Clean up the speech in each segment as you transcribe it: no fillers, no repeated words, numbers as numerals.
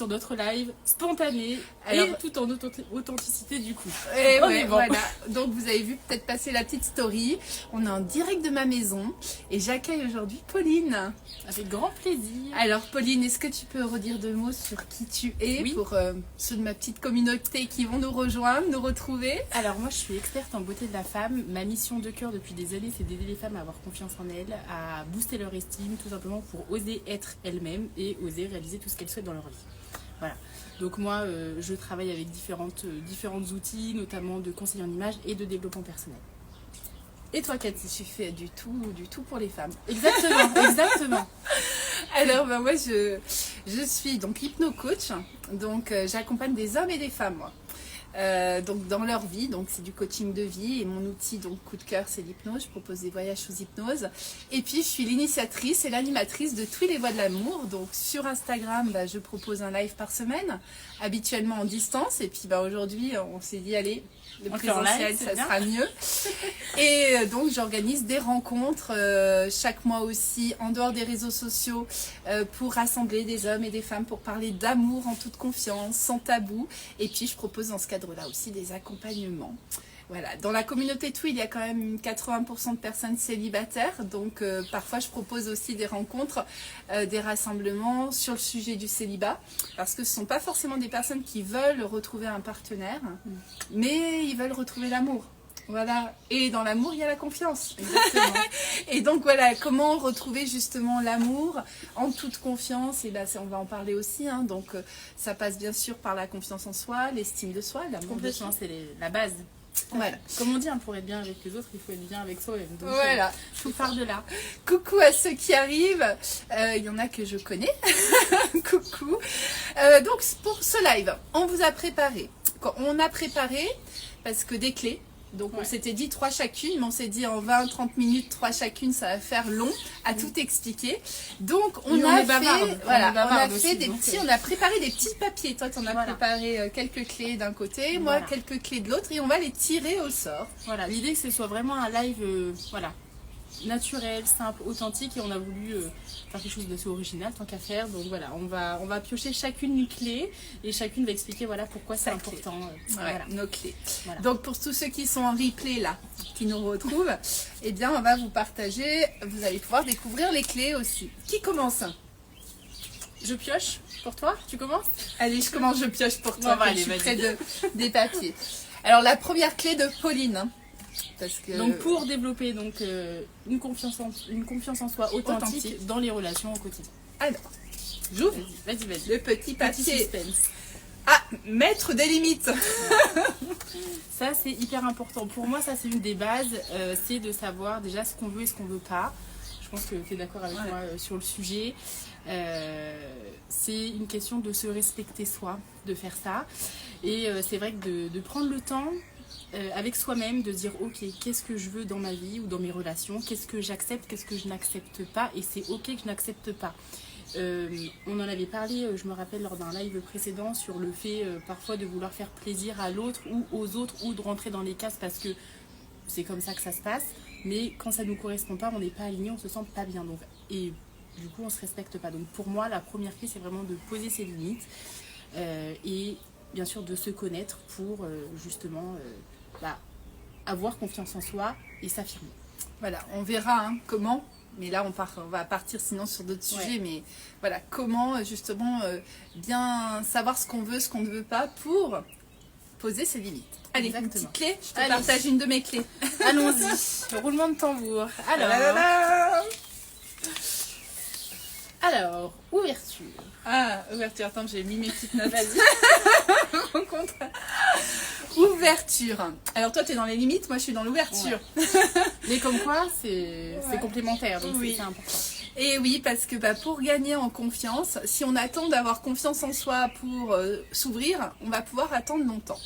sur notre live spontané et tout en authenticité du coup. Et ouais, voilà. Donc vous avez vu peut-être passer la petite story. On est en direct de ma maison et j'accueille aujourd'hui Pauline. Avec grand plaisir. Alors Pauline, est-ce que tu peux redire 2 mots sur qui tu es pour ceux de ma petite communauté qui vont nous rejoindre, nous retrouver? Alors moi je suis experte en beauté de la femme. Ma mission de cœur depuis des années, c'est d'aider les femmes à avoir confiance en elles, à booster leur estime, tout simplement pour oser être elles-mêmes et oser réaliser tout ce qu'elles souhaitent dans leur vie. Voilà. Donc moi, je travaille avec différents outils, notamment de conseil en image et de développement personnel. Et toi, Cathy, tu fais du tout pour les femmes. Exactement, exactement. Alors, moi, je suis donc hypno-coach. Donc, j'accompagne des hommes et des femmes, moi. Donc dans leur vie, donc c'est du coaching de vie et mon outil donc coup de cœur c'est l'hypnose, je propose des voyages sous hypnose et puis je suis l'initiatrice et l'animatrice de Tous les voix de l'amour. Donc sur Instagram je propose un live par semaine, habituellement en distance et puis aujourd'hui on s'est dit allez le présentiel ça sera mieux et donc j'organise des rencontres chaque mois aussi en dehors des réseaux sociaux pour rassembler des hommes et des femmes pour parler d'amour en toute confiance, sans tabou et puis je propose dans ce cadre-là aussi des accompagnements. Voilà. Dans la communauté Twi, il y a quand même 80% de personnes célibataires, donc parfois je propose aussi des rencontres, des rassemblements sur le sujet du célibat, parce que ce ne sont pas forcément des personnes qui veulent retrouver un partenaire, mais ils veulent retrouver l'amour. Voilà, et dans l'amour, il y a la confiance. Exactement. Et donc voilà, comment retrouver justement l'amour en toute confiance, et là on va en parler aussi, hein. Donc ça passe bien sûr par la confiance en soi, l'estime de soi, l'amour de soi. C'est la base. Voilà. Comme on dit, pour être bien avec les autres, il faut être bien avec soi-même. Donc voilà, tout part de là. Coucou à ceux qui arrivent, il y en a que je connais. Coucou. Donc pour ce live, on vous a préparé. On a préparé parce que des clés. Donc on s'était dit 3 chacune, mais on s'est dit en 20-30 minutes, 3 chacune, ça va faire long à tout expliquer. Donc on a préparé des petits papiers. Toi, tu en as préparé quelques clés d'un côté, moi quelques clés de l'autre, et on va les tirer au sort. Voilà, l'idée que ce soit vraiment un live naturel, simple, authentique, et on a voulu faire quelque chose d'assez original tant qu'à faire. Donc voilà, on va piocher chacune une clé et chacune va expliquer pourquoi c'est important. Nos clés. Voilà. Donc pour tous ceux qui sont en replay là, qui nous retrouvent, eh bien on va vous partager, vous allez pouvoir découvrir les clés aussi. Qui commence? Je pioche pour toi? Tu commences? Allez, je commence, je pioche pour toi. Je suis près des papiers. Alors la première clé de Pauline. Donc pour développer une confiance en soi authentique dans les relations au quotidien. Alors, j'ouvre. Vas-y. Le petit papier. Suspense. Mettre des limites. Ça c'est hyper important. Pour moi ça c'est une des bases, c'est de savoir déjà ce qu'on veut et ce qu'on veut pas. Je pense que tu es d'accord avec moi sur le sujet. C'est une question de se respecter soi, de faire ça. Et c'est vrai que de prendre le temps avec soi-même, de dire ok, qu'est-ce que je veux dans ma vie ou dans mes relations, qu'est-ce que j'accepte, qu'est-ce que je n'accepte pas, et c'est ok que je n'accepte pas. On en avait parlé, je me rappelle lors d'un live précédent, sur le fait parfois de vouloir faire plaisir à l'autre ou aux autres, ou de rentrer dans les cases parce que c'est comme ça que ça se passe, mais quand ça ne nous correspond pas, on n'est pas aligné, on se sent pas bien, donc, et du coup on se respecte pas. Donc pour moi la première clé c'est vraiment de poser ses limites et bien sûr de se connaître pour justement avoir confiance en soi et s'affirmer. Voilà, on verra comment, mais là on va partir sinon sur d'autres sujets, mais voilà, comment justement bien savoir ce qu'on veut, ce qu'on ne veut pas pour poser ses limites. Allez, une petite clé, je te partage une de mes clés. Allons-y, roulement de tambour. Alors, ouverture. Ouverture, attends, j'ai mis mes petites notes. Vas-y. Ouverture. Alors toi, tu es dans les limites, moi je suis dans l'ouverture. Mais comme quoi, c'est complémentaire, donc c'est important. Et oui, parce que pour gagner en confiance, si on attend d'avoir confiance en soi pour s'ouvrir, on va pouvoir attendre longtemps.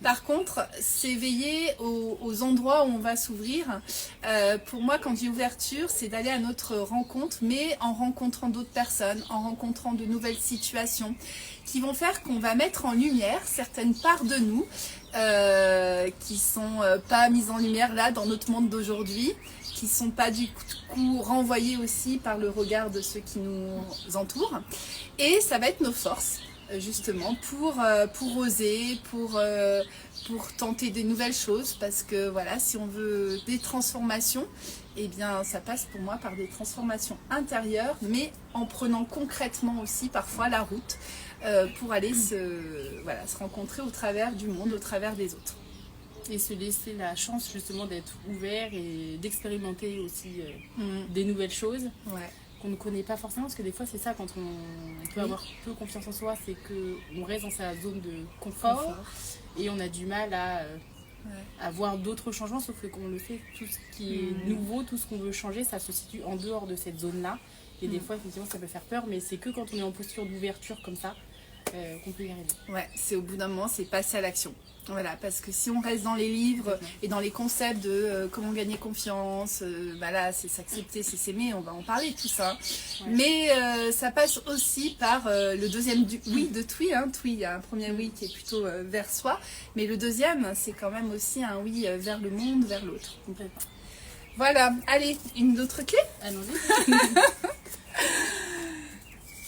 Par contre, c'est veiller aux endroits où on va s'ouvrir. Pour moi, quand je dis ouverture, c'est d'aller à notre rencontre, mais en rencontrant d'autres personnes, en rencontrant de nouvelles situations qui vont faire qu'on va mettre en lumière certaines parts de nous qui sont pas mises en lumière là dans notre monde d'aujourd'hui, qui sont pas du coup renvoyées aussi par le regard de ceux qui nous entourent. Et ça va être nos forces. justement pour oser, pour tenter des nouvelles choses, parce que voilà, si on veut des transformations, eh bien ça passe pour moi par des transformations intérieures, mais en prenant concrètement aussi parfois la route pour aller se rencontrer au travers du monde, au travers des autres. Et se laisser la chance justement d'être ouvert et d'expérimenter aussi des nouvelles choses. Ouais. Qu'on ne connaît pas forcément, parce que des fois c'est ça, quand on peut avoir peu confiance en soi, c'est qu'on reste dans sa zone de confort. Et on a du mal à voir d'autres changements, sauf que quand on le fait, tout ce qui est nouveau, tout ce qu'on veut changer, ça se situe en dehors de cette zone-là. Et des fois, effectivement, ça peut faire peur, mais c'est que quand on est en posture d'ouverture comme ça, qu'on peut y arriver. Ouais, c'est au bout d'un moment, c'est passer à l'action. Voilà, parce que si on reste dans les livres et dans les concepts de comment gagner confiance, là, c'est s'accepter, c'est s'aimer, on va en parler tout ça. Ouais. Mais ça passe aussi par le deuxième oui de Twi. Twi, il y a un premier oui qui est plutôt vers soi, mais le deuxième, c'est quand même aussi un oui vers le monde, vers l'autre. Voilà, allez, une autre clé. Allons-y.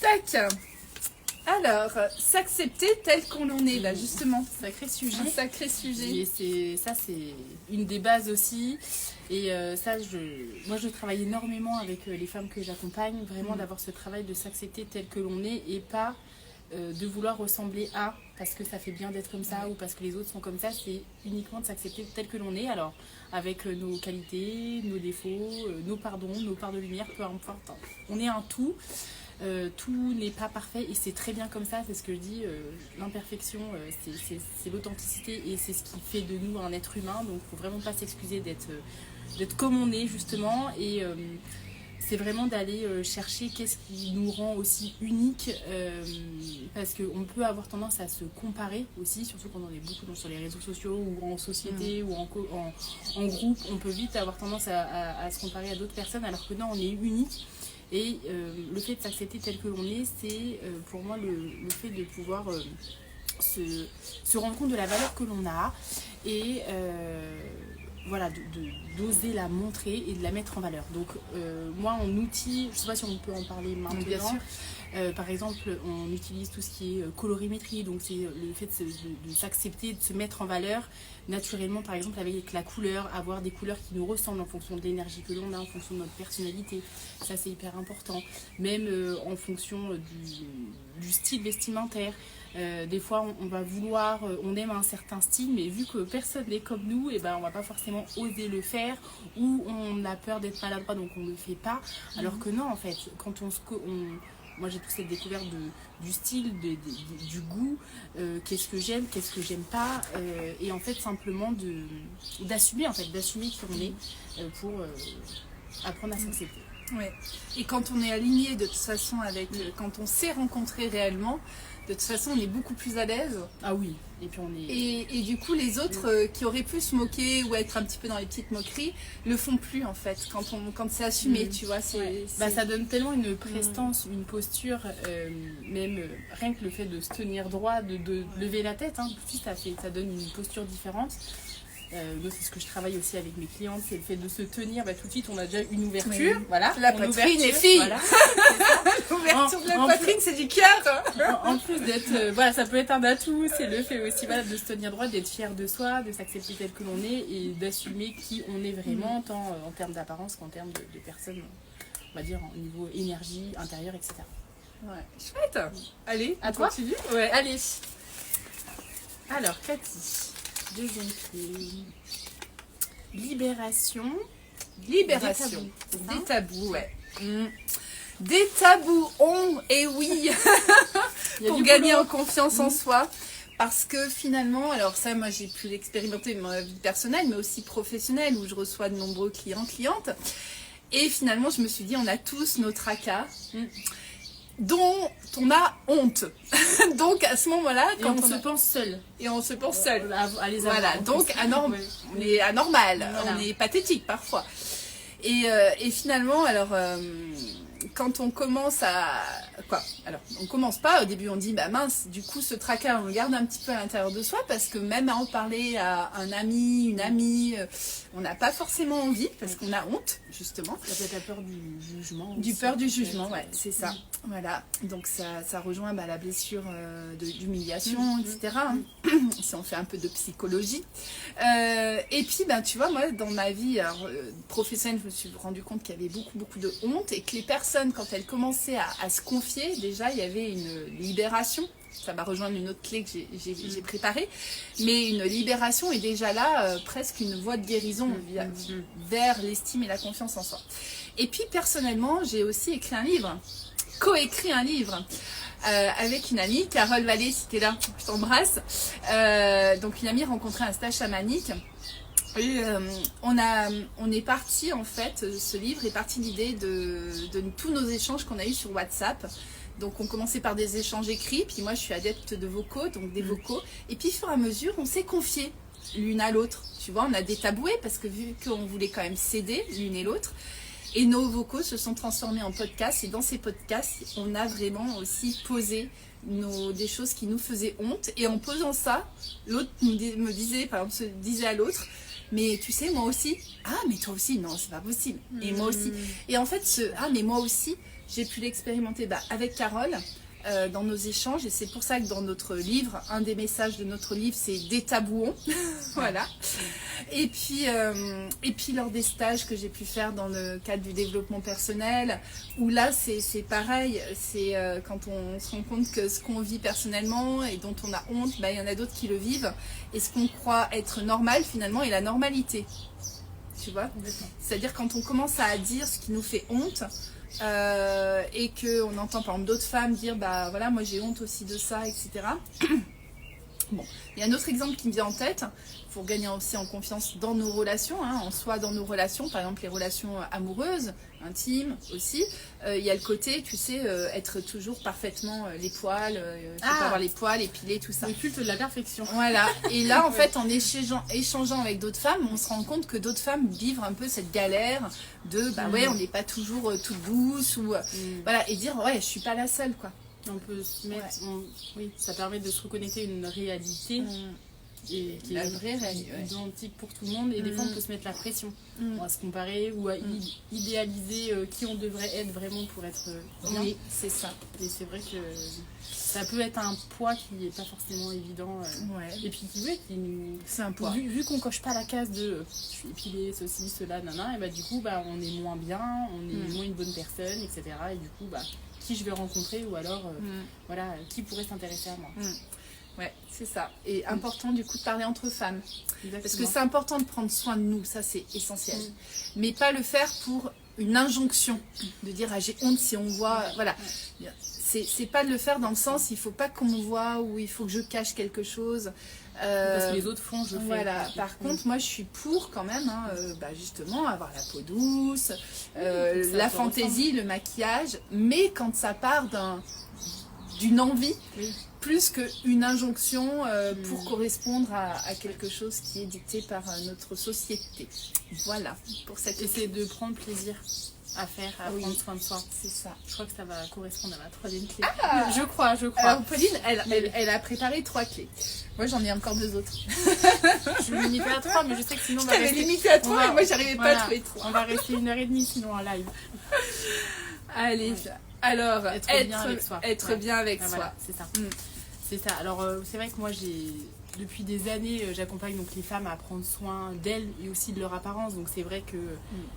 Tac. Alors, s'accepter tel qu'on en est, là, justement. Sacré sujet. Un sacré sujet. Et ça, c'est une des bases aussi. Et ça, moi, je travaille énormément avec les femmes que j'accompagne, vraiment d'avoir ce travail de s'accepter tel que l'on est et pas de vouloir ressembler à, parce que ça fait bien d'être comme ça ou parce que les autres sont comme ça. C'est uniquement de s'accepter tel que l'on est. Alors, avec nos qualités, nos défauts, nos pardons, nos parts de lumière, peu importe. On est un tout. Tout n'est pas parfait et c'est très bien comme ça, c'est ce que je dis, l'imperfection c'est l'authenticité et c'est ce qui fait de nous un être humain, donc il ne faut vraiment pas s'excuser d'être comme on est justement et c'est vraiment d'aller chercher qu'est-ce qui nous rend aussi unique parce qu'on peut avoir tendance à se comparer aussi, surtout quand on est beaucoup sur les réseaux sociaux ou en société ou en groupe, on peut vite avoir tendance à se comparer à d'autres personnes alors que non, on est unique. Et le fait de s'accepter tel que l'on est, c'est pour moi le fait de pouvoir se rendre compte de la valeur que l'on a et voilà, d'oser la montrer et de la mettre en valeur. Donc moi en outil, je ne sais pas si on peut en parler maintenant. Bien sûr. Par exemple, on utilise tout ce qui est colorimétrie, donc c'est le fait de s'accepter, de se mettre en valeur naturellement, par exemple avec la couleur, avoir des couleurs qui nous ressemblent en fonction de l'énergie que l'on a, en fonction de notre personnalité, ça c'est hyper important, même en fonction du style vestimentaire. Des fois on va vouloir, on aime un certain style, mais vu que personne n'est comme nous, et ben on va pas forcément oser le faire, ou on a peur d'être maladroit donc on le fait pas, alors que non en fait, quand moi j'ai toute cette découverte du style, du goût, qu'est-ce que j'aime pas, et en fait simplement d'assumer qui on est pour apprendre à s'accepter. Ouais. Et quand on est aligné de toute façon quand on s'est rencontré réellement, de toute façon on est beaucoup plus à l'aise. Ah oui. Et puis on est... Et du coup les autres qui auraient pu se moquer ou être un petit peu dans les petites moqueries le font plus en fait quand c'est assumé, tu vois. Ça donne tellement une prestance, une posture, même rien que le fait de se tenir droit, de lever la tête, tout de suite ça donne une posture différente. C'est ce que je travaille aussi avec mes clientes, c'est le fait de se tenir, tout de suite on a déjà une ouverture, voilà, la poitrine les filles, voilà, l'ouverture de la poitrine c'est du cœur. En plus d'être, ça peut être un atout, c'est le fait aussi de se tenir droit, d'être fier de soi, de s'accepter tel que l'on est et d'assumer qui on est vraiment, tant en termes d'apparence qu'en termes de personnes, on va dire au niveau énergie, intérieure, etc. Ouais, chouette. Allez, à toi. Continue. Ouais, allez. Alors Cathy. Deuxième clé. Libération. Des tabous, ouais. Des tabous, et oui, pour gagner en confiance en soi. Parce que finalement, alors ça, moi j'ai pu l'expérimenter dans ma vie personnelle, mais aussi professionnelle, où je reçois de nombreux clientes. Et finalement, je me suis dit, on a tous nos tracas. Dont on a honte. Donc à ce moment-là, quand on se pense seul. Et on se pense seul. À les avoir. Voilà, donc on est anormal, voilà. On est pathétique parfois. Et finalement, alors quand on commence à... Alors, on commence pas, au début on dit, bah mince, du coup ce tracas, on le garde un petit peu à l'intérieur de soi, parce que même à en parler à un ami, une amie, on n'a pas forcément envie, parce qu'on a honte, justement. Peut-être la peur du jugement. Du peur du jugement, ouais, c'est ça. Voilà, donc ça rejoint la blessure d'humiliation, etc. Si on fait un peu de psychologie. Et puis, ben, tu vois, moi, dans ma vie professionnelle, je me suis rendu compte qu'il y avait beaucoup de honte et que les personnes, quand elles commençaient à se confier, déjà, il y avait une libération. Ça va rejoindre une autre clé que j'ai préparée. Mais une libération est déjà là, presque une voie de guérison vers l'estime et la confiance en soi. Et puis, personnellement, j'ai aussi écrit un livre. Co-écrit un livre avec une amie, Carole Vallée, si t'es là, je t'embrasse. Donc une amie rencontrée à un stage chamanique. Et on est parti, en fait, ce livre est parti de l'idée de tous nos échanges qu'on a eus sur WhatsApp. Donc on commençait par des échanges écrits, puis moi je suis adepte de vocaux, donc des vocaux. Et puis au fur et à mesure, on s'est confié l'une à l'autre. Tu vois, on a détaboué parce que vu qu'on voulait quand même s'aider l'une et l'autre. Et nos vocaux se sont transformés en podcasts. Et dans ces podcasts, on a vraiment aussi posé des choses qui nous faisaient honte. Et en posant ça, l'autre me disait, par exemple, se disait à l'autre, mais tu sais, moi aussi. Ah, mais toi aussi, non, c'est pas possible. Et moi aussi. Et en fait, ah, mais moi aussi, j'ai pu l'expérimenter avec Carole. Dans nos échanges, et c'est pour ça que dans notre livre, un des messages de notre livre, c'est détabouons. Voilà. Et puis lors des stages que j'ai pu faire dans le cadre du développement personnel, où là c'est pareil, c'est quand on se rend compte que ce qu'on vit personnellement et dont on a honte, il y en a d'autres qui le vivent, et ce qu'on croit être normal finalement est la normalité. Tu vois ? C'est-à-dire quand on commence à dire ce qui nous fait honte, et qu'on entend par exemple d'autres femmes dire bah voilà, moi j'ai honte aussi de ça, etc. Bon, il y a un autre exemple qui me vient en tête pour gagner aussi en confiance dans nos relations, en soi, dans nos relations, par exemple les relations amoureuses, intimes aussi. Il y a le côté, tu sais, être toujours parfaitement les poils, faut pas avoir les poils épilés, tout ça. Le culte de la perfection. Voilà. Et là, en fait, en échangeant avec d'autres femmes, on se rend compte que d'autres femmes vivent un peu cette galère de, bah ouais, on n'est pas toujours toute douce ou voilà, et dire ouais, je suis pas la seule, quoi. On peut se mettre, oui, ça permet de se reconnecter à une réalité et qui la est vraie réalité, identique pour tout le monde. Et des fois, on peut se mettre la pression à se comparer ou à idéaliser qui on devrait être vraiment pour être bien. Oui, c'est ça. Et c'est vrai que ça peut être un poids qui n'est pas forcément évident. Et puis c'est un poids. Vu qu'on coche pas la case de je suis épilée, ceci, cela, nana, et bah du coup, on est moins bien, on est moins une bonne personne, etc. Et du coup, qui je vais rencontrer ou alors voilà, qui pourrait s'intéresser à moi. Ouais, c'est ça. Et important du coup de parler entre femmes. Exactement. Parce que c'est important de prendre soin de nous, ça c'est essentiel. Mais pas le faire pour une injonction, de dire ah, j'ai honte si on voit, voilà. C'est pas de le faire dans le sens il faut pas qu'on me voit ou il faut que je cache quelque chose. Parce que les autres font, je fais. Voilà. Par contre, moi je suis pour quand même, justement, avoir la peau douce, la fantaisie, le maquillage, mais quand ça part d'une envie, plus qu'une injonction pour correspondre à quelque chose qui est dicté par notre société. Voilà, pour cette essayer de prendre plaisir à faire, à prendre soin de soi. C'est ça. Je crois que ça va correspondre à ma troisième clé. Ah, je crois. Alors Pauline, elle a préparé 3 clés. Moi j'en ai encore 2 autres. Je me limitais à 3, mais je sais que sinon on va rester... limité à 3 et moi j'arrivais pas à trouver 3. On va rester 1h30 sinon en live. Allez, alors être bien avec soi. Voilà, c'est ça. C'est ça. Alors c'est vrai que moi depuis des années, j'accompagne donc les femmes à prendre soin d'elles et aussi de leur apparence. Donc c'est vrai que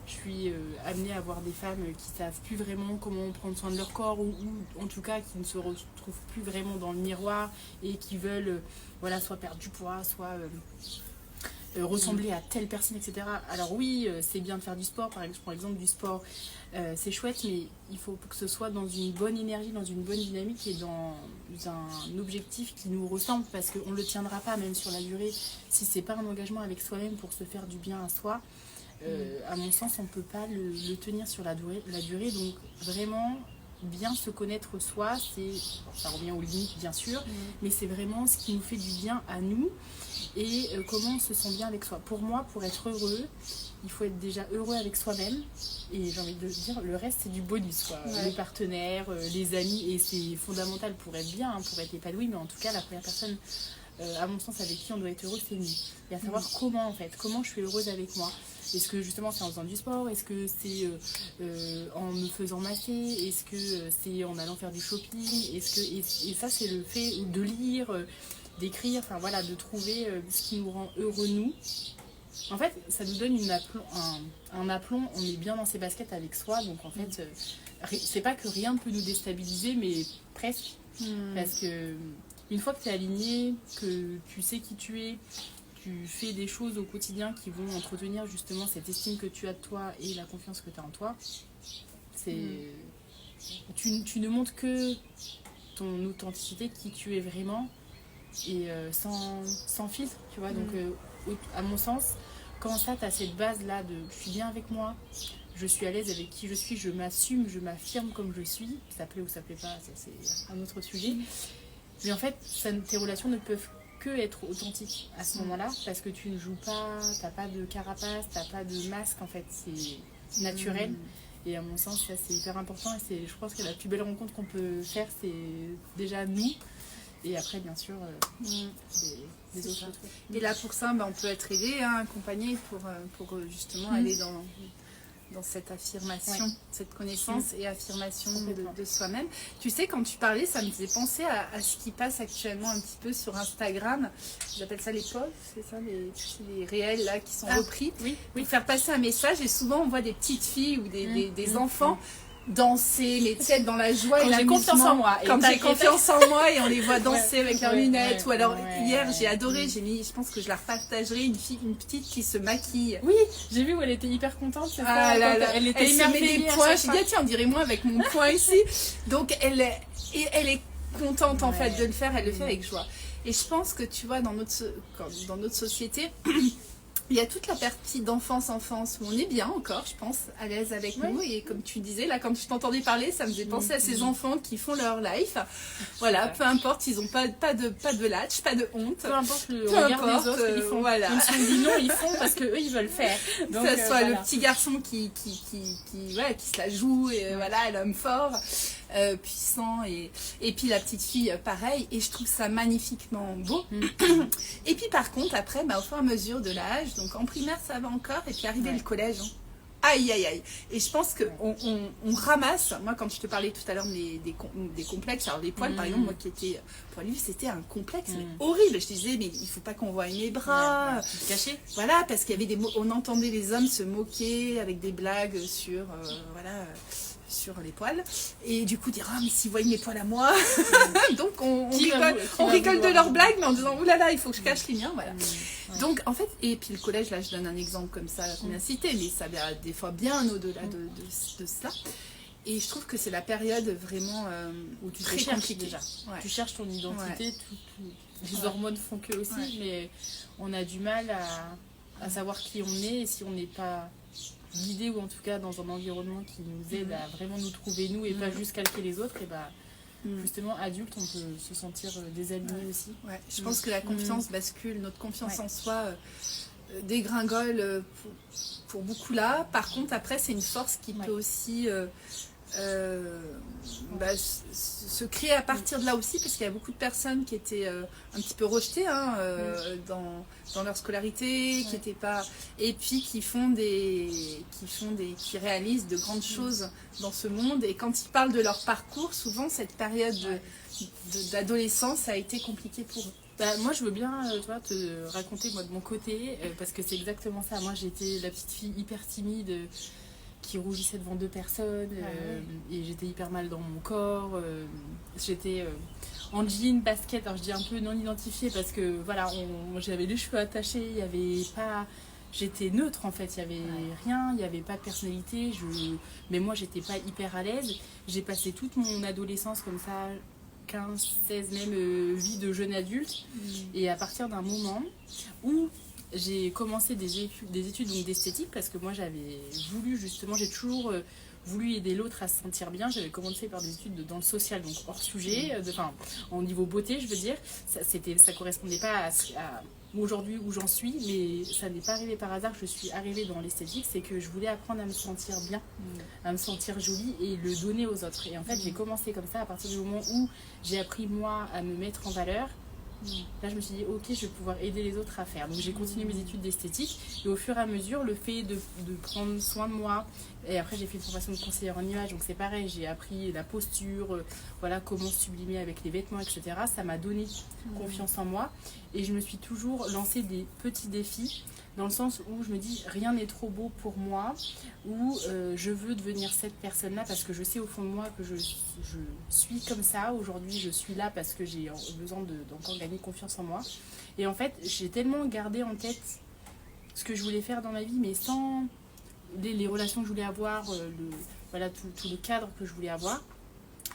je suis amenée à voir des femmes qui savent plus vraiment comment prendre soin de leur corps ou en tout cas qui ne se retrouvent plus vraiment dans le miroir et qui veulent soit perdre du poids, soit ressembler à telle personne, etc. Alors oui, c'est bien de faire du sport, je prends l'exemple du sport, c'est chouette, mais il faut que ce soit dans une bonne énergie, dans une bonne dynamique et dans un objectif qui nous ressemble, parce qu'on ne le tiendra pas même sur la durée si c'est pas un engagement avec soi-même pour se faire du bien à soi. À mon sens, on ne peut pas le tenir sur la durée, donc vraiment bien se connaître soi, ça revient aux limites bien sûr, mais c'est vraiment ce qui nous fait du bien à nous et comment on se sent bien avec soi. Pour moi, pour être heureux, il faut être déjà heureux avec soi-même. Et j'ai envie de dire, le reste, c'est du bonus, quoi. Ouais. Le partenaire, les amis, et c'est fondamental pour être bien, hein, pour être épanoui. Mais en tout cas, la première personne, à mon sens, avec qui on doit être heureux, c'est nous. Et à savoir comment, en fait, comment je suis heureuse avec moi. Est-ce que justement c'est en faisant du sport? Est-ce que c'est en me faisant masser? Est-ce que c'est en allant faire du shopping? Est-ce que, et ça, c'est le fait de lire, d'écrire, enfin voilà, de trouver ce qui nous rend heureux nous. En fait, ça nous donne un aplomb, on est bien dans ses baskets avec soi, donc en fait, c'est pas que rien ne peut nous déstabiliser, mais presque. Parce que une fois que tu es aligné, que tu sais qui tu es, tu fais des choses au quotidien qui vont entretenir justement cette estime que tu as de toi et la confiance que tu as en toi, tu ne montres que ton authenticité, qui tu es vraiment, et sans filtre, tu vois. Donc, à mon sens, quand ça, tu as cette base-là de je suis bien avec moi, je suis à l'aise avec qui je suis, je m'assume, je m'affirme comme je suis, ça plaît ou ça plaît pas, ça c'est un autre sujet. Mais en fait, tes relations ne peuvent que être authentiques à ce moment-là, parce que tu ne joues pas, t'as pas de carapace, t'as pas de masque, en fait, c'est naturel. Et à mon sens, ça c'est hyper important, et je pense que la plus belle rencontre qu'on peut faire, c'est déjà nous. Et après, bien sûr, les autres. Et là, pour ça, on peut être aidé, hein, accompagné pour justement aller dans cette affirmation, cette connaissance et affirmation de soi-même. Tu sais, quand tu parlais, ça me faisait penser à ce qui passe actuellement un petit peu sur Instagram. J'appelle ça les posts, c'est ça, les réels là qui sont repris. Pour faire passer un message, et souvent on voit des petites filles ou des enfants danser, mais tu sais, dans la joie et l'amusement. Confiance en moi. Quand j'ai confiance en moi et on les voit danser avec leurs lunettes. Ou alors, hier, j'ai adoré, j'ai mis, je pense que je la repartagerai, une petite qui se maquille. Oui, j'ai vu où elle était hyper contente. C'est ça, elle était se met des points. J'ai dit, tiens, on dirait moi avec mon point ici. Donc, elle est contente, en fait, de le faire. Elle le fait avec joie. Et je pense que, tu vois, dans notre société, il y a toute la partie d'enfance où on est bien encore, je pense, à l'aise avec nous. Et comme tu disais, là, quand je t'entendais parler, ça me faisait penser à ces enfants qui font leur life. Voilà, peu importe, ils n'ont pas de latch, pas de honte. Peu importe le regard des autres, ils font. Voilà. Ils se dit non, ils font parce qu'eux, ils veulent faire. Donc, que ce soit le petit garçon qui se la joue, et voilà, l'homme fort. Puissant et puis la petite fille pareil, et je trouve ça magnifiquement beau. Et puis par contre après au fur et à mesure de l'âge, donc en primaire ça va encore, et puis arrivé le collège, aïe aïe aïe, et je pense qu'on on ramasse, moi quand je te parlais tout à l'heure des complexes, alors les poils par exemple, moi qui étais poilue, c'était un complexe mais horrible, je disais mais il faut pas qu'on voie mes bras, caché, voilà, parce qu'il y avait on entendait les hommes se moquer avec des blagues sur sur les poils, et du coup dire mais s'ils voient mes poils à moi, donc on rigole de leurs blagues, mais en disant oulala, il faut que je cache les miens, voilà. Donc en fait, et puis le collège, là je donne un exemple comme ça qu'on vient citer, mais ça va des fois bien au-delà de ça, et je trouve que c'est la période vraiment où tu très cherches compliquée. déjà, tu cherches ton identité, les hormones font que aussi, mais on a du mal à savoir qui on est, et si on n'est pas guidé, ou en tout cas dans un environnement qui nous aide à vraiment nous trouver nous, et pas juste calquer les autres, et justement adulte on peut se sentir désaligné aussi. Je pense que la confiance bascule, notre confiance en soi dégringole pour beaucoup là. Par contre après c'est une force qui peut aussi se créer à partir de là aussi, parce qu'il y a beaucoup de personnes qui étaient un petit peu rejetées dans leur scolarité, qui étaient pas, et puis qui réalisent de grandes choses dans ce monde, et quand ils parlent de leur parcours, souvent cette période d'adolescence a été compliquée pour eux. Moi je veux bien te raconter moi de mon côté, parce que c'est exactement ça. Moi j'étais la petite fille hyper timide qui rougissait devant deux personnes, et j'étais hyper mal dans mon corps, j'étais en jean, basket, alors je dis un peu non identifiée parce que voilà, j'avais les cheveux attachés, il y avait pas, j'étais neutre en fait, il y avait rien, il n'y avait pas de personnalité, mais moi j'étais pas hyper à l'aise. J'ai passé toute mon adolescence comme ça, 15, 16 même, vie de jeune adulte, et à partir d'un moment où j'ai commencé des études donc d'esthétique, parce que moi j'avais voulu justement, j'ai toujours voulu aider l'autre à se sentir bien. J'avais commencé par des études dans le social, donc hors sujet, au niveau beauté je veux dire, ça correspondait pas à aujourd'hui où j'en suis, mais ça n'est pas arrivé par hasard, je suis arrivée dans l'esthétique, c'est que je voulais apprendre à me sentir bien, à me sentir jolie et le donner aux autres. Et en fait, j'ai commencé comme ça à partir du moment où j'ai appris moi à me mettre en valeur. Là, je me suis dit, ok, je vais pouvoir aider les autres à faire. Donc, j'ai continué mes études d'esthétique et au fur et à mesure, le fait de prendre soin de moi. Et après, j'ai fait une formation de conseillère en image, donc c'est pareil, j'ai appris la posture, voilà, comment sublimer avec les vêtements, etc. Ça m'a donné confiance en moi et je me suis toujours lancé des petits défis dans le sens où je me dis rien n'est trop beau pour moi, où je veux devenir cette personne-là parce que je sais au fond de moi que je suis comme ça. Aujourd'hui, je suis là parce que j'ai besoin d'encore gagner confiance en moi. Et en fait, j'ai tellement gardé en tête ce que je voulais faire dans ma vie, mais sans les relations que je voulais avoir, voilà, tout le cadre que je voulais avoir.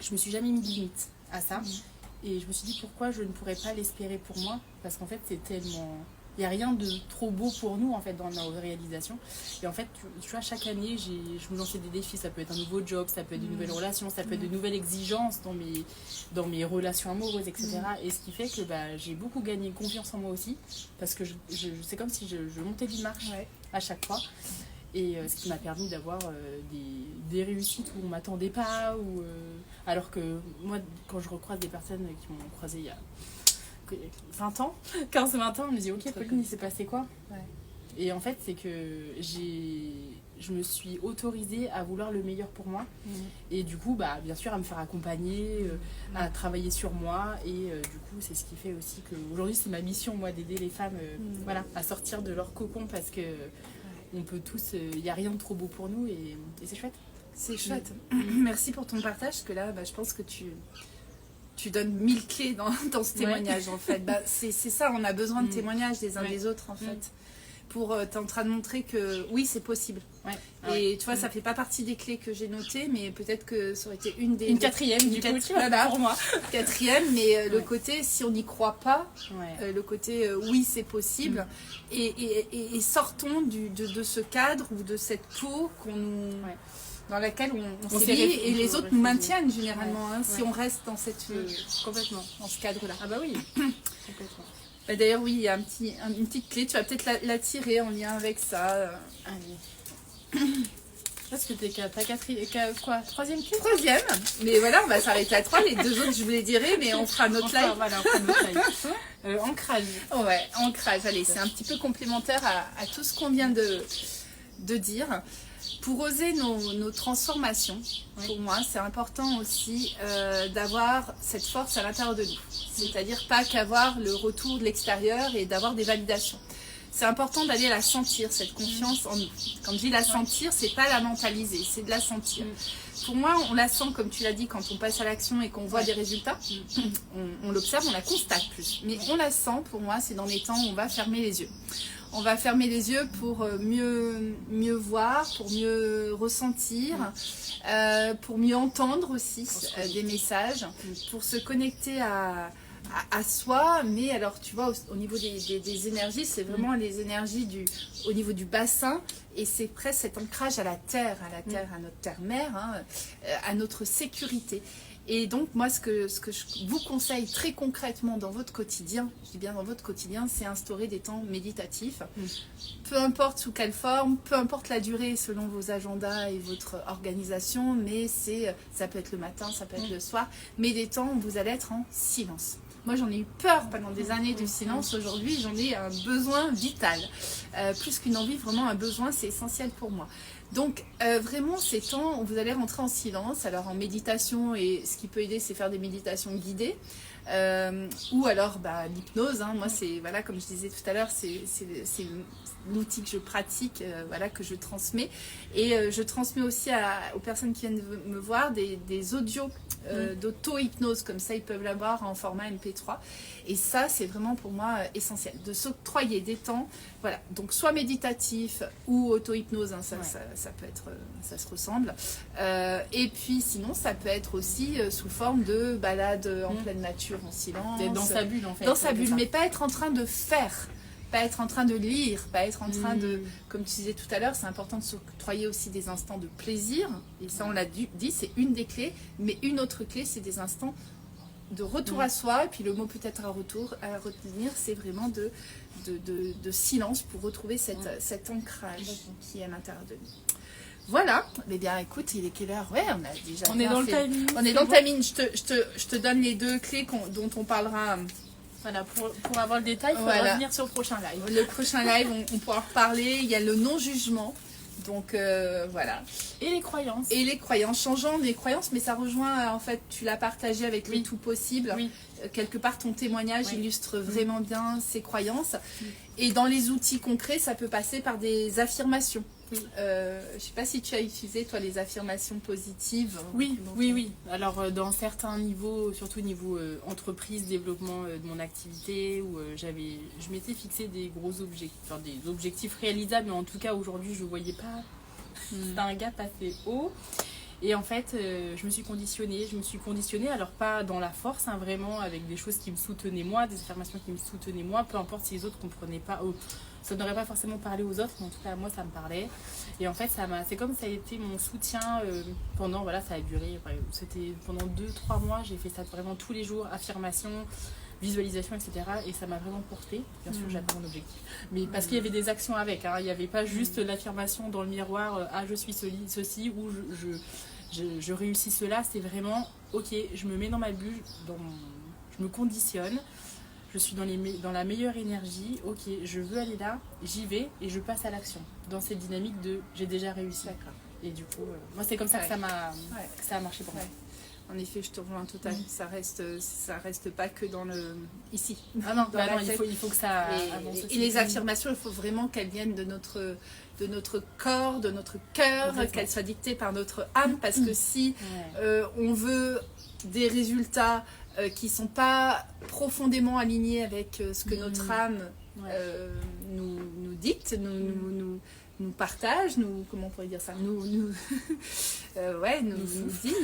Je me suis jamais mis de limite à ça. Et je me suis dit pourquoi je ne pourrais pas l'espérer pour moi, parce qu'en fait, c'est tellement... Il n'y a rien de trop beau pour nous en fait dans nos réalisations. Et en fait, tu vois, chaque année, je me lançais des défis. Ça peut être un nouveau job, ça peut être de nouvelles relations, ça peut être de nouvelles exigences dans mes relations amoureuses, etc. Et ce qui fait que j'ai beaucoup gagné confiance en moi aussi. Parce que c'est comme si je montais d'une marche à chaque fois. Et ce qui m'a permis d'avoir des réussites où on ne m'attendait pas. Alors que moi, quand je recroise des personnes qui m'ont croisé il y a 20 ans, 15-20 ans, on me dit ok Pauline, il s'est passé quoi? Et en fait c'est que je me suis autorisée à vouloir le meilleur pour moi et du coup bien sûr à me faire accompagner, à travailler sur moi et du coup c'est ce qui fait aussi que aujourd'hui c'est ma mission moi d'aider les femmes voilà, à sortir de leur cocon parce que on peut tous, il n'y a rien de trop beau pour nous et c'est chouette. C'est chouette. Merci pour ton partage parce que là je pense que tu donnes 1000 clés dans ce témoignage en fait. C'est ça, on a besoin de témoignages des uns des autres en fait. T'es en train de montrer que oui, c'est possible. Et tu vois, ça fait pas partie des clés que j'ai notées, mais peut-être que ça aurait été une quatrième du coup, pour moi. Quatrième, mais le côté, si on n'y croit pas, le côté oui, c'est possible. Et sortons de ce cadre ou de cette peau qu'on nous... dans laquelle on s'est mis et les autres nous maintiennent généralement si on reste dans cette complètement dans ce cadre-là. Ah bah oui, complètement. D'ailleurs oui, il y a une petite clé, tu vas peut-être la tirer en lien avec ça. Allez. Parce que t'as troisième clé? Troisième, mais voilà, on va s'arrêter à 3, les deux autres je vous les dirai, mais on fera notre live. Voilà, on fera notre live. Ancrage. Ouais, ancrage, allez, c'est un petit peu complémentaire à tout ce qu'on vient de dire. Pour oser nos transformations, pour moi, c'est important aussi d'avoir cette force à l'intérieur de nous. C'est-à-dire pas qu'avoir le retour de l'extérieur et d'avoir des validations. C'est important d'aller la sentir, cette confiance en nous. Quand je dis la sentir, c'est pas la mentaliser, c'est de la sentir. Pour moi, on la sent, comme tu l'as dit, quand on passe à l'action et qu'on voit des résultats. On l'observe, on la constate plus. Mais on la sent, pour moi, c'est dans les temps où on va fermer les yeux. On va fermer les yeux pour mieux voir, pour mieux ressentir, pour mieux entendre aussi des messages, pour se connecter à soi. Mais alors, tu vois, au niveau des énergies, c'est vraiment les énergies au niveau du bassin. Et c'est presque cet ancrage à la terre, à notre terre-mère, à notre sécurité. Et donc, moi, ce que je vous conseille très concrètement dans votre quotidien, je dis bien dans votre quotidien, c'est instaurer des temps méditatifs. Peu importe sous quelle forme, peu importe la durée selon vos agendas et votre organisation, mais ça peut être le matin, ça peut être le soir, mais des temps où vous allez être en silence. Moi, j'en ai eu peur pendant des années du silence. Aujourd'hui, j'en ai un besoin vital. Plus qu'une envie, vraiment un besoin, c'est essentiel pour moi. Donc, vraiment, ces temps où vous allez rentrer en silence, alors en méditation, et ce qui peut aider, c'est faire des méditations guidées, ou alors l'hypnose. Moi, c'est, voilà, comme je disais tout à l'heure, c'est l'outil que je pratique, voilà, que je transmets. Et je transmets aussi aux personnes qui viennent me voir des audios d'auto-hypnose, comme ça, ils peuvent l'avoir en format MP3. Et ça, c'est vraiment pour moi essentiel, de s'octroyer des temps, voilà, donc soit méditatif ou auto-hypnose, ça peut être, ça se ressemble. Et puis sinon, ça peut être aussi sous forme de balade en pleine nature, en silence. D'être dans sa bulle en fait. Dans sa bulle, mais pas être en train de faire, pas être en train de lire, pas être en train de, comme tu disais tout à l'heure, c'est important de s'octroyer aussi des instants de plaisir. Et ça, on l'a dit, c'est une des clés, mais une autre clé, c'est des instants de retour à soi. Et puis le mot peut-être à retenir, c'est vraiment de silence pour retrouver cet ancrage qui est à l'intérieur de nous. Voilà, eh bien écoute, il est quelle heure? Ouais, on a déjà On est dans le timing. On est dans le timing. Je te donne les 2 clés dont on parlera. Voilà, pour avoir le détail, il faudra revenir sur le prochain live. Le prochain live, on pourra en reparler. Il y a le non-jugement. Donc voilà. Et les croyances. Et les croyances, changeant les croyances, mais ça rejoint, en fait, tu l'as partagé avec le tout possible. Oui. Quelque part, ton témoignage illustre vraiment bien ces croyances. Et dans les outils concrets, ça peut passer par des affirmations. Je ne sais pas si tu as utilisé, toi, les affirmations positives. Oui. Alors, dans certains niveaux, surtout niveau entreprise, développement de mon activité, où je m'étais fixé des gros objectifs, enfin, des objectifs réalisables, mais en tout cas, aujourd'hui, je ne voyais pas un gap assez haut. Et en fait, je me suis conditionnée, alors pas dans la force, hein, vraiment, avec des choses qui me soutenaient moi, des affirmations qui me soutenaient moi, peu importe si les autres ne comprenaient pas, ça n'aurait pas forcément parlé aux autres, mais en tout cas, moi, ça me parlait. Et en fait, c'est comme ça a été mon soutien pendant, voilà, ça a duré, c'était pendant 2-3 mois, j'ai fait ça vraiment tous les jours, affirmations, visualisation, etc. Et ça m'a vraiment porté. Bien sûr, j'atteins mon objectif. Mais parce qu'il y avait des actions avec, hein. Il n'y avait pas juste l'affirmation dans le miroir, je suis ceci, ou je réussis cela. C'est vraiment, ok, je me mets dans ma bulle, je me conditionne, je suis dans la meilleure énergie, ok, je veux aller là, j'y vais et je passe à l'action. Dans cette dynamique de j'ai déjà réussi. D'accord. Et du coup, moi, c'est comme ça que ça a marché pour moi. En effet, je te rejoins totalement. Ça reste pas que dans le ici. Ah non, il faut que ça avance. Et les affirmations, il faut vraiment qu'elles viennent de notre corps, de notre cœur, qu'elles soient dictées par notre âme, parce que si on veut des résultats qui sont pas profondément alignés avec ce que notre âme nous dicte, nous partage, comment on pourrait dire ça, nous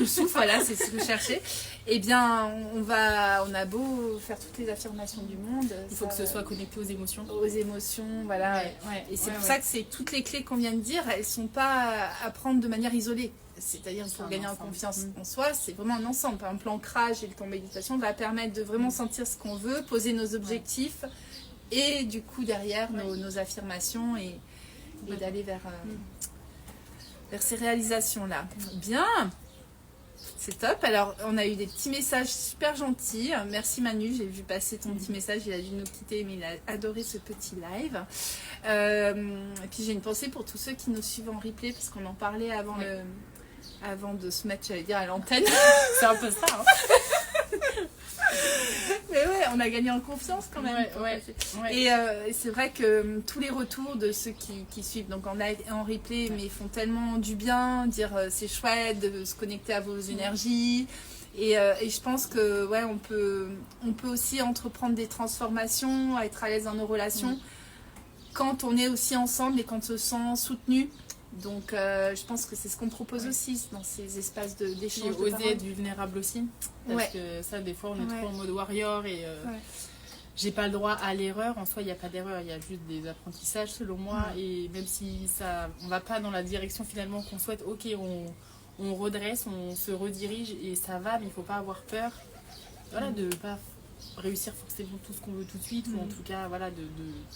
souffle, voilà, c'est ce que je cherchais. Eh bien, on a beau faire toutes les affirmations du monde. Il faut que ce soit connecté aux émotions. Aux émotions, voilà. Et c'est pour ça que toutes les clés qu'on vient de dire, elles ne sont pas à prendre de manière isolée. C'est-à-dire pour gagner en confiance en soi, c'est vraiment un ensemble. Par exemple, l'ancrage et le temps méditation va permettre de vraiment sentir ce qu'on veut, poser nos objectifs et du coup derrière nos affirmations et d'aller vers ces réalisations-là. Bien, c'est top. Alors, on a eu des petits messages super gentils. Merci Manu, j'ai vu passer ton petit message. Il a dû nous quitter, mais il a adoré ce petit live. Et puis, j'ai une pensée pour tous ceux qui nous suivent en replay, parce qu'on en parlait avant de se mettre, j'allais dire, à l'antenne. C'est un peu ça, hein. Mais ouais, on a gagné en confiance quand même. Et c'est vrai que tous les retours de ceux qui suivent donc en live et en replay, mais font tellement du bien, dire c'est chouette de se connecter à vos énergies. Et je pense que on peut aussi entreprendre des transformations, être à l'aise dans nos relations quand on est aussi ensemble et quand on se sent soutenu. Donc je pense que c'est ce qu'on propose aussi dans ces espaces d'échange. Et oser être vulnérable aussi. Parce que ça, des fois, on est trop en mode warrior et j'ai pas le droit à l'erreur. En soi, il n'y a pas d'erreur, il y a juste des apprentissages selon moi. Et même si on va pas dans la direction finalement qu'on souhaite, ok, on redresse, on se redirige et ça va, mais il faut pas avoir peur. Voilà, de pas réussir forcément tout ce qu'on veut tout de suite, ou en tout cas, voilà, de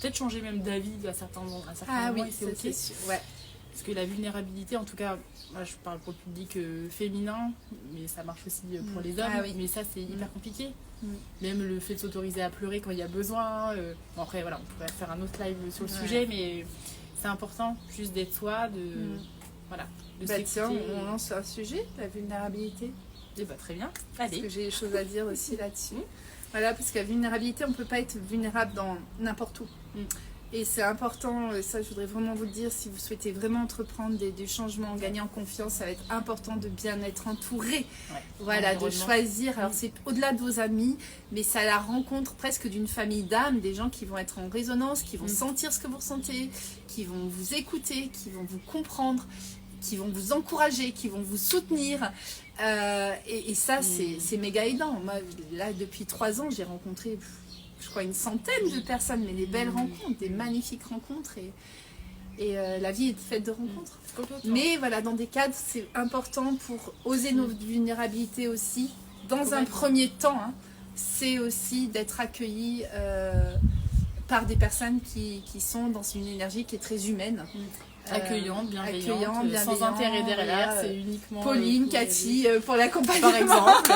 peut-être changer même d'avis à certains moments. C'est ok. C'est sûr. Parce que la vulnérabilité, en tout cas, moi je parle pour le public féminin, mais ça marche aussi pour les hommes, mais ça c'est hyper compliqué. Même le fait de s'autoriser à pleurer quand il y a besoin. Bon, après, voilà, on pourrait faire un autre live sur le sujet, mais c'est important juste d'être soi, de tiens, on lance un sujet, la vulnérabilité. Et très bien. Parce que j'ai des choses à dire aussi là-dessus. Voilà, parce que la vulnérabilité, on ne peut pas être vulnérable dans n'importe où. Et c'est important, ça je voudrais vraiment vous le dire, si vous souhaitez vraiment entreprendre du changement, gagner en confiance, ça va être important de bien être entouré. Voilà, de choisir. Alors c'est au-delà de vos amis, mais c'est à la rencontre presque d'une famille d'âmes, des gens qui vont être en résonance, qui vont sentir ce que vous ressentez, qui vont vous écouter, qui vont vous comprendre, qui vont vous encourager, qui vont vous soutenir. Et ça, c'est méga aidant. Moi, là, depuis 3 ans, j'ai rencontré... je crois une centaine de personnes, mais des belles rencontres, des magnifiques rencontres et la vie est faite de rencontres. Mais voilà, dans des cadres, c'est important pour oser nos vulnérabilités aussi, dans un premier temps, hein, c'est aussi d'être accueilli par des personnes qui sont dans une énergie qui est très humaine. Accueillante, bienveillante, sans intérêt derrière, voilà. C'est uniquement... Pauline, Cathy, pour l'accompagnement. Par exemple.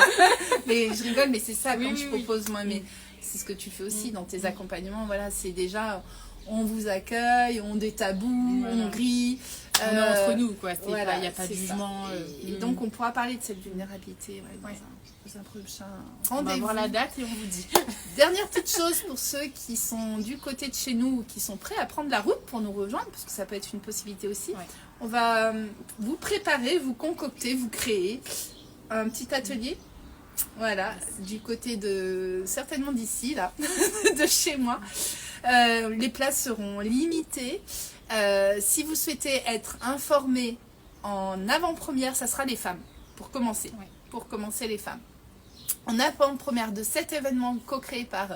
Mais je rigole, mais c'est ça Oui, quand oui, je oui. propose moi, mais c'est ce que tu fais aussi dans tes accompagnements, voilà, c'est déjà, on vous accueille, on détaboue, Voilà. on rit. On est entre nous, quoi. Il Voilà, n'y a pas de c'est jugement. ça. Et donc, on pourra parler de cette vulnérabilité dans un prochain On va rendez-vous. voir la date et on vous dit. Dernière petite chose pour ceux qui sont du côté de chez nous ou qui sont prêts à prendre la route pour nous rejoindre, parce que ça peut être une possibilité aussi. Ouais. On va vous préparer, vous concocter, vous créer un petit atelier. Voilà, du côté de, certainement d'ici, là, de chez moi. Les places seront limitées. Si vous souhaitez être informé en avant-première, ça sera les femmes, pour commencer. Ouais. Pour commencer, les femmes. En avant-première de cet événement co-créé par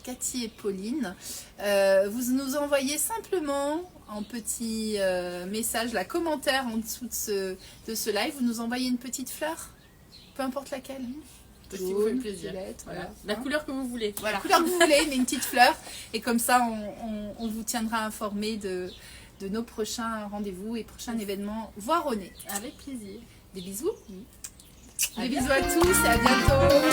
Cathy et Pauline, vous nous envoyez simplement en petit message, la commentaire en dessous de ce live, vous nous envoyez une petite fleur, peu importe laquelle. Si vous faites plaisir. Violette, Voilà. voilà. La couleur que vous voulez. Voilà, la couleur que vous voulez, mais une petite fleur. Et comme ça, on vous tiendra informé de nos prochains rendez-vous et prochains événements voironnés. Avec plaisir. Des bisous. À Des bisous à tous et à bientôt.